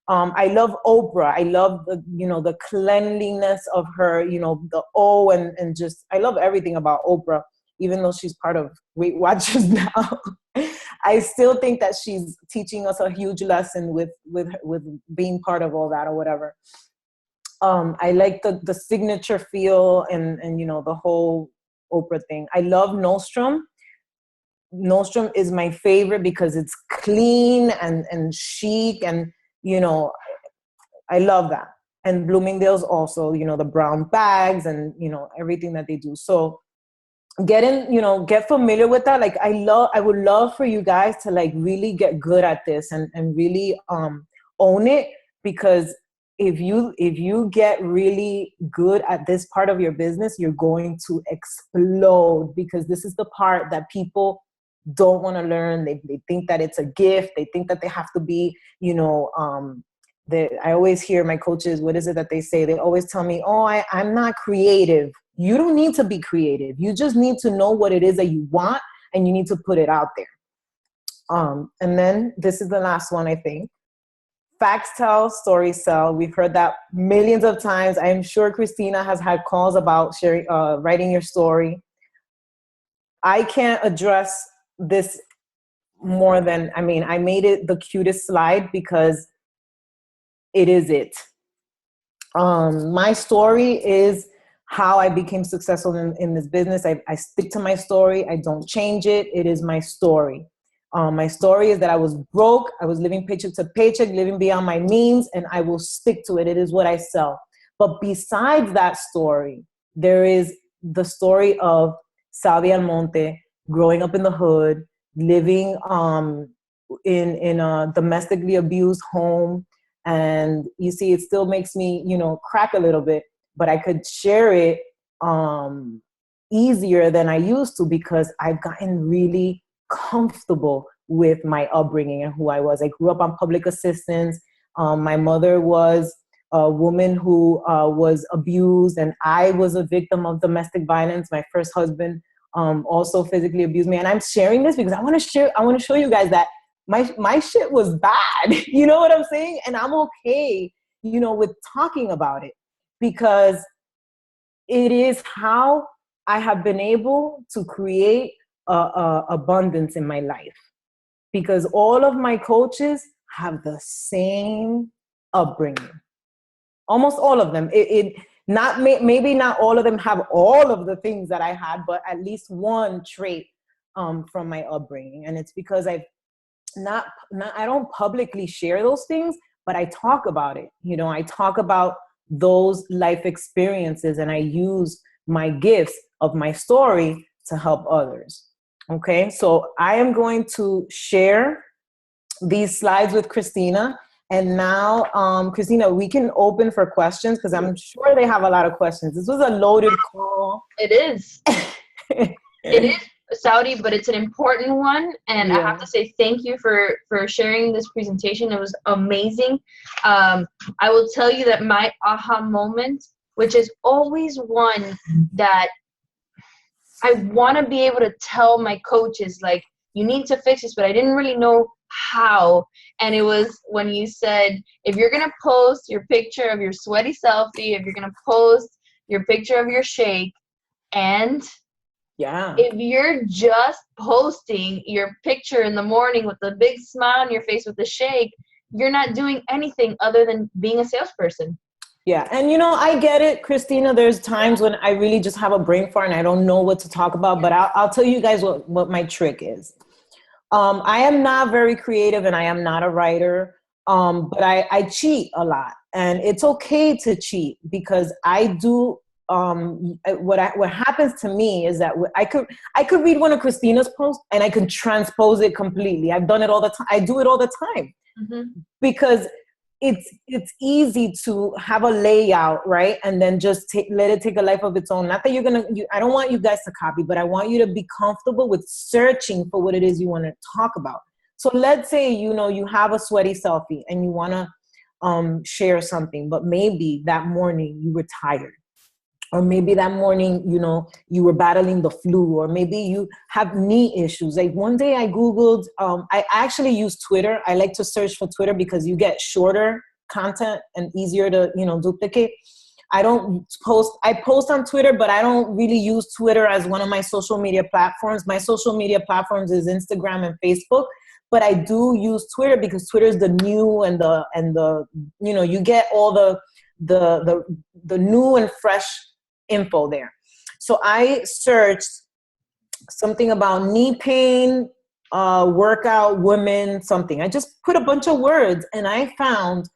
I love Oprah. I love the cleanliness of her, the O, and just, I love everything about Oprah, even though she's part of Weight Watchers now. I still think that she's teaching us a huge lesson with being part of all that or whatever. I like the signature feel and the whole Oprah thing. I love Nostrum. Nostrum is my favorite because it's clean and chic, and I love that. And Bloomingdale's also, the brown bags and everything that they do. So get familiar with that. Like, I would love for you guys to like really get good at this and really own it, because if you get really good at this part of your business, you're going to explode, because this is the part that people don't want to learn. They think that it's a gift. They think that they have to be, I always hear my coaches, what is it that they say? They always tell me, oh, I'm not creative. You don't need to be creative. You just need to know what it is that you want, and you need to put it out there. And then this is the last one, I think. Facts tell, stories sell. We've heard that millions of times. I'm sure Christina has had calls about sharing, writing your story. I can't address this more than, I made it the cutest slide because it is it. My story is how I became successful in this business. I stick to my story. I don't change it. It is my story. My story is that I was broke. I was living paycheck to paycheck, living beyond my means, and I will stick to it. It is what I sell. But besides that story, there is the story of Salvi Almonte, growing up in the hood, living in a domestically abused home. And you see, it still makes me, crack a little bit, but I could share it easier than I used to, because I've gotten really comfortable with my upbringing and who I was. I grew up on public assistance. My mother was a woman who was abused, and I was a victim of domestic violence. My first husband also physically abused me. And I'm sharing this because I want to show you guys that my shit was bad. You know what I'm saying? And I'm okay, with talking about it, because it is how I have been able to create abundance in my life, because all of my coaches have the same upbringing. Almost all of them. Maybe not all of them have all of the things that I had, but at least one trait from my upbringing. And it's because I don't publicly share those things, but I talk about it. I talk about those life experiences, and I use my gifts of my story to help others. Okay, so I am going to share these slides with Christina. And now, Christina, we can open for questions, because I'm sure they have a lot of questions. This was a loaded call. It is. It is, Saudi, but it's an important one. And yeah. I have to say thank you for sharing this presentation. It was amazing. I will tell you that my aha moment, which is always one that I want to be able to tell my coaches, like, you need to fix this, but I didn't really know how. And it was when you said, if you're going to post your picture of your sweaty selfie, if you're going to post your picture of your shake, and if you're just posting your picture in the morning with a big smile on your face with the shake, you're not doing anything other than being a salesperson. Yeah. And I get it, Christina. There's times when I really just have a brain fart and I don't know what to talk about, but I'll tell you guys what my trick is. I am not very creative and I am not a writer, but I cheat a lot. And it's okay to cheat because I do. What happens to me is that I could read one of Christina's posts and I could transpose it completely. I've done it all the time. I do it all the time because it's easy to have a layout, right? And then just let it take a life of its own. Not that I don't want you guys to copy, but I want you to be comfortable with searching for what it is you want to talk about. So let's say, you have a sweaty selfie and you want to share something, but maybe that morning you were tired. Or maybe that morning, you were battling the flu, or maybe you have knee issues. Like one day I Googled, I actually use Twitter. I like to search for Twitter because you get shorter content and easier to, duplicate. I post on Twitter, but I don't really use Twitter as one of my social media platforms. My social media platforms is Instagram and Facebook, but I do use Twitter because Twitter is the new and the you get all the new and fresh info there. So I searched something about knee pain, workout, women, something. I just put a bunch of words and I found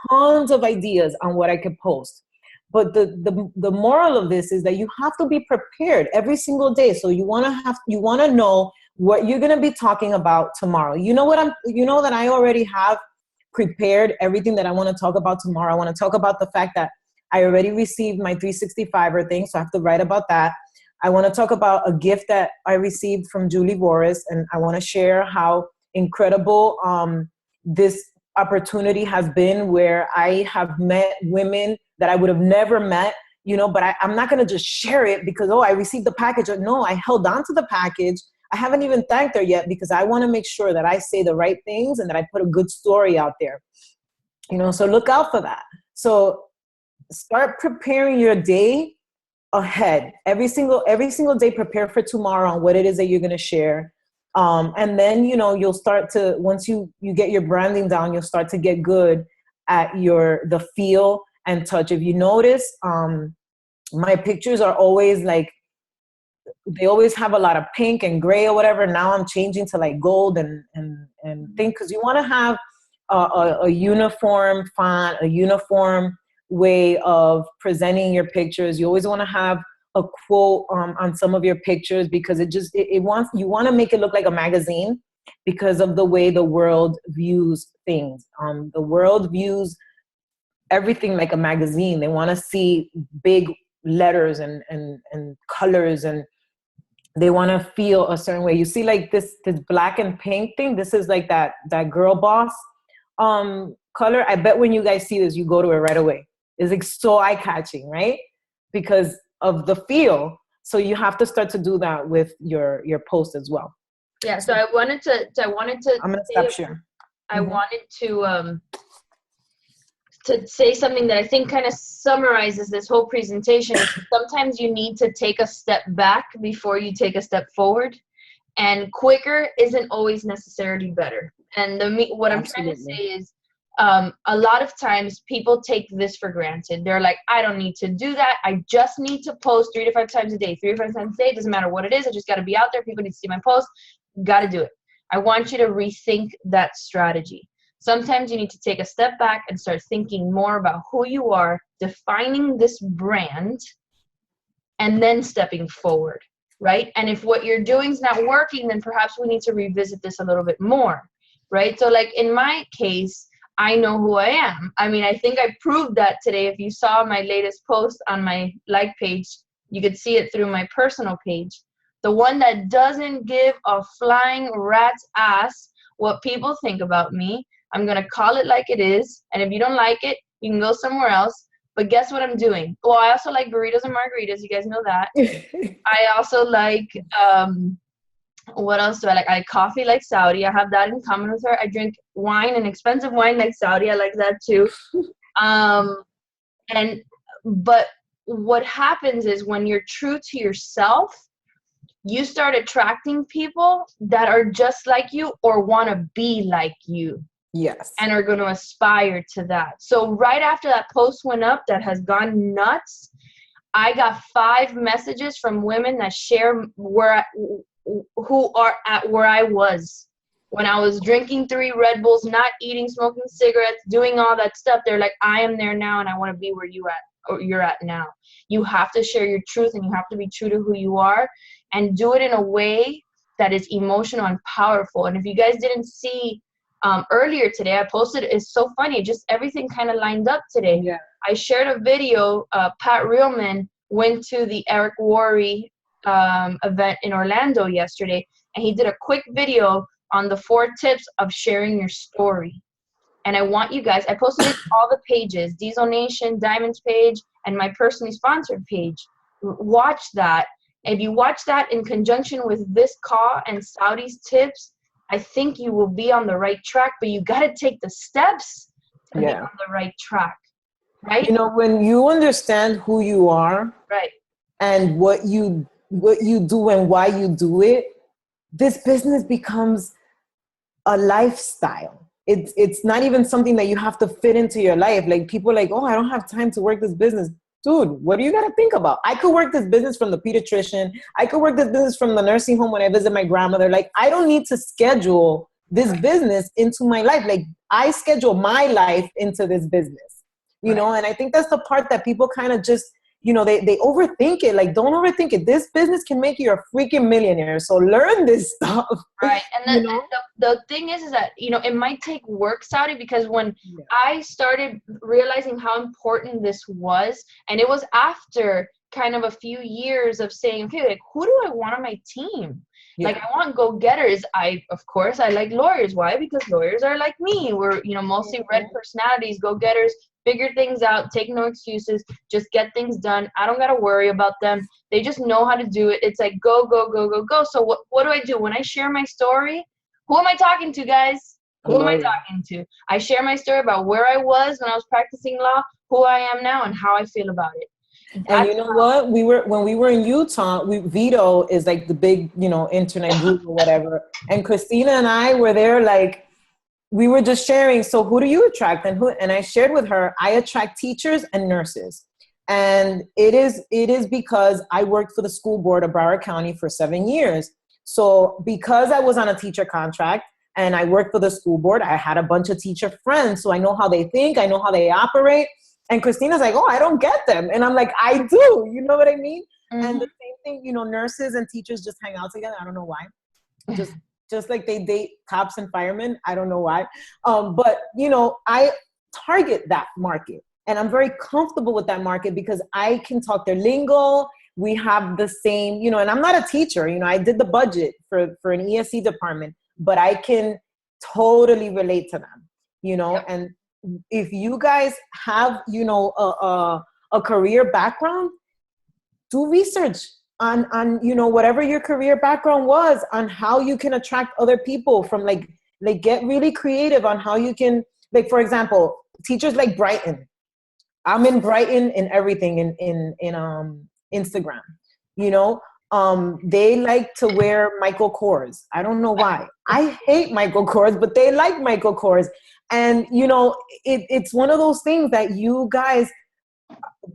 tons of ideas on what I could post. But the moral of this is that you have to be prepared every single day. So you want to know what you're going to be talking about tomorrow. You know that I already have prepared everything that I want to talk about tomorrow. I want to talk about the fact that I already received my 365er thing, so I have to write about that. I want to talk about a gift that I received from Julie Voris, and I want to share how incredible this opportunity has been, where I have met women that I would have never met, but I'm not going to just share it because, I received the package. No, I held on to the package. I haven't even thanked her yet because I want to make sure that I say the right things and that I put a good story out there, so look out for that. So start preparing your day ahead. Every single day, prepare for tomorrow on what it is that you're going to share. And then, you'll start to, once you get your branding down, you'll start to get good at the feel and touch. If you notice, my pictures are always like, they always have a lot of pink and gray or whatever. Now I'm changing to like gold and thing, because you want to have a uniform font, a uniform way of presenting your pictures. You always want to have a quote on some of your pictures, because you want to make it look like a magazine because of the way the world views things. The world views everything like a magazine. They want to see big letters and colors, and they want to feel a certain way. You see like this black and pink thing, this is like that girl boss color. I bet when you guys see this, you go to it right away. It's like so eye-catching, right? Because of the feel. So you have to start to do that with your post as well. Yeah. So I wanted to. I'm gonna stop sharing. I wanted to say something that I think kind of summarizes this whole presentation. Sometimes you need to take a step back before you take a step forward, and quicker isn't always necessarily better. And what I'm trying to say is, a lot of times people take this for granted. They're like, I don't need to do that. I just need to post 3 to 5 times a day. 3 to 5 times a day, doesn't matter what it is. I just got to be out there. People need to see my post. Got to do it. I want you to rethink that strategy. Sometimes you need to take a step back and start thinking more about who you are, defining this brand, and then stepping forward, right? And if what you're doing is not working, then perhaps we need to revisit this a little bit more, right? So like in my case, I know who I am. I mean, I think I proved that today. If you saw my latest post on my like page, you could see it through my personal page. The one that doesn't give a flying rat's ass what people think about me. I'm going to call it like it is. And if you don't like it, you can go somewhere else. But guess what I'm doing? Well, I also like burritos and margaritas. You guys know that. I also like, what else do I like? I like coffee like Saudi. I have that in common with her. I drink wine, and expensive wine like Saudi. I like that too. But what happens is when you're true to yourself, you start attracting people that are just like you or want to be like you. Yes. and are going to aspire to that. So right after that post went up that has gone nuts, I got 5 messages from women that share who are at where I was when I was drinking 3 Red Bulls, not eating, smoking cigarettes, doing all that stuff. They're like, I am there now, and I want to be where you're at now. You have to share your truth, and you have to be true to who you are, and do it in a way that is emotional and powerful. And if you guys didn't see earlier today, I posted, it's so funny, just everything kind of lined up today. Yeah. I shared a video. Pat Reelman went to the Eric Worre event in Orlando yesterday, and he did a quick video on the 4 tips of sharing your story. And I want you guys, I posted it to all the pages, Diesel Nation, Diamonds page, and my personally sponsored page. Watch that. If you watch that in conjunction with this call and Saudi's tips, I think you will be on the right track, but you got to take the steps to be on the right track, right? You know, when you understand who you are, right, and what you do and why you do it, this business becomes a lifestyle. It's not even something that you have to fit into your life. Like, people are like, oh, I don't have time to work this business. Dude, what do you got to think about? I could work this business from the pediatrician. I could work this business from the nursing home when I visit my grandmother. Like, I don't need to schedule this business into my life. Like, I schedule my life into this business, you know? And I think that's the part that people kind of just, you know, they overthink it. Like, don't overthink it. This business can make you a freaking millionaire. So learn this stuff. Right. And the thing is that, you know, it might take work, Saudi, because when I started realizing how important this was, and it was after kind of a few years of saying, okay, like, who do I want on my team? Like, I want go-getters. Of course, I like lawyers. Why? Because lawyers are like me. We're, you know, mostly red personalities, go-getters, figure things out, take no excuses, just get things done. I don't got to worry about them. They just know how to do it. It's like, go, go, go, go, go. So what do I do? When I share my story, who am I talking to, guys? Who am I talking to? I share my story about where I was when I was practicing law, who I am now, and how I feel about it. And you know what? When we were in Utah, Vito is like the big, you know, internet guru or whatever. And Christina and I were there, like, we were just sharing. So who do you attract? And I shared with her, I attract teachers and nurses. And it is because I worked for the school board of Broward County for 7 years. So because I was on a teacher contract and I worked for the school board, I had a bunch of teacher friends. So I know how they think, I know how they operate. And Christina's like, oh, I don't get them. And I'm like, I do. You know what I mean? Mm-hmm. And the same thing, you know, nurses and teachers just hang out together. I don't know why. Just like they date cops and firemen. I don't know why. But, you know, I target that market. And I'm very comfortable with that market because I can talk their lingo. We have the same, you know, and I'm not a teacher. You know, I did the budget for an ESC department, but I can totally relate to them, you know. Yep. And if you guys have, you know, a career background, do research on, you know, whatever your career background was, on how you can attract other people from like get really creative on how you can, like, for example, teachers like Brighton. I'm in Brighton in everything in Instagram, you know. They like to wear Michael Kors. I don't know why. I hate Michael Kors, but they like Michael Kors. And, you know, it's one of those things that you guys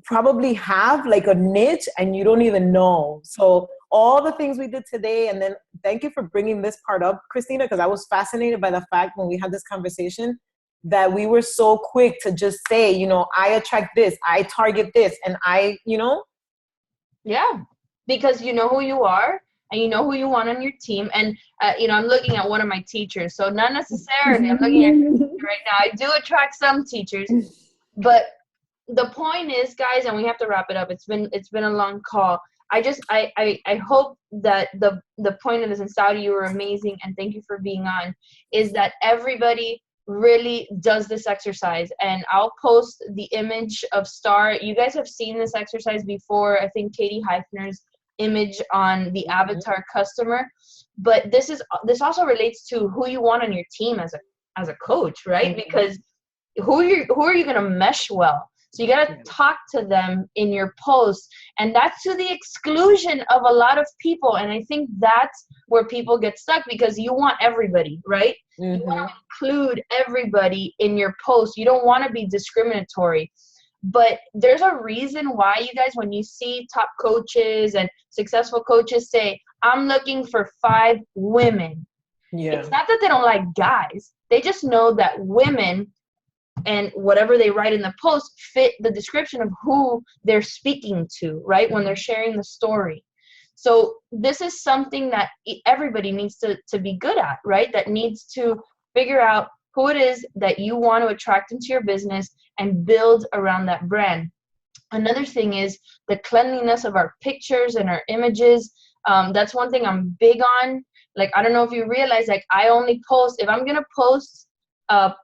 probably have like a niche and you don't even know. So all the things we did today, and then thank you for bringing this part up, Christina, because I was fascinated by the fact when we had this conversation that we were so quick to just say, you know, I attract this, I target this, and I, you know. Yeah. Because you know who you are and you know who you want on your team. And, you know, I'm looking at one of my teachers. So not necessarily, I'm looking at right now. I do attract some teachers. But the point is, guys, and we have to wrap it up. It's been a long call. I hope that the point of this, in Saudi, you were amazing, and thank you for being on, is that everybody really does this exercise. And I'll post the image of Star. You guys have seen this exercise before. I think Katie Heifner's image on the avatar customer. But this also relates to who you want on your team as a coach, right? Because who are you going to mesh well? So you got to talk to them in your posts, and that's to the exclusion of a lot of people. And I think that's where people get stuck, because you want everybody, right? You want to include everybody in your post. You don't want to be discriminatory. But there's a reason why, you guys, when you see top coaches and successful coaches say, I'm looking for 5 women. Yeah. It's not that they don't like guys. They just know that women and whatever they write in the post fit the description of who they're speaking to, right? When they're sharing the story. So this is something that everybody needs to be good at, right? That needs to figure out who it is that you want to attract into your business and build around that brand. Another thing is the cleanliness of our pictures and our images. That's one thing I'm big on. Like, I don't know if you realize, like, I only post, if I'm going to post a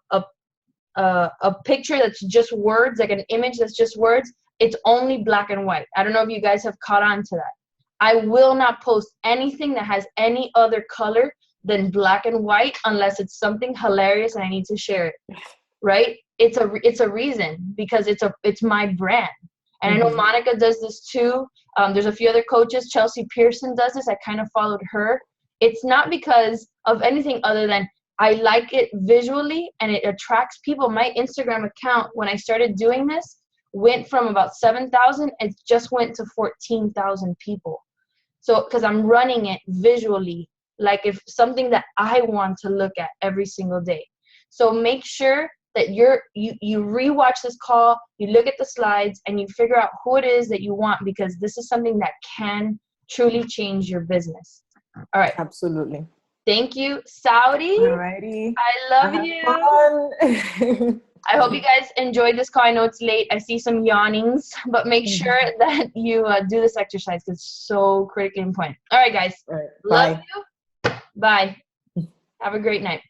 picture that's just words, like an image that's just words, it's only black and white. I don't know if you guys have caught on to that. I will not post anything that has any other color than black and white unless it's something hilarious and I need to share it, right? It's a reason, because it's my brand. And I know Monica does this too. There's a few other coaches. Chelsea Pearson does this. I kind of followed her. It's not because of anything other than I like it visually and it attracts people. My Instagram account, when I started doing this, went from about 7,000. It just went to 14,000 people. So, because I'm running it visually, like if something that I want to look at every single day. So make sure that you rewatch this call, you look at the slides, and you figure out who it is that you want, because this is something that can truly change your business. All right. Absolutely. Thank you, Saudi. Alrighty. I love you. I hope you guys enjoyed this call. I know it's late. I see some yawnings, but make sure that you do this exercise, because it's so critically important. All right, guys. All right. Love you. Bye. Have a great night.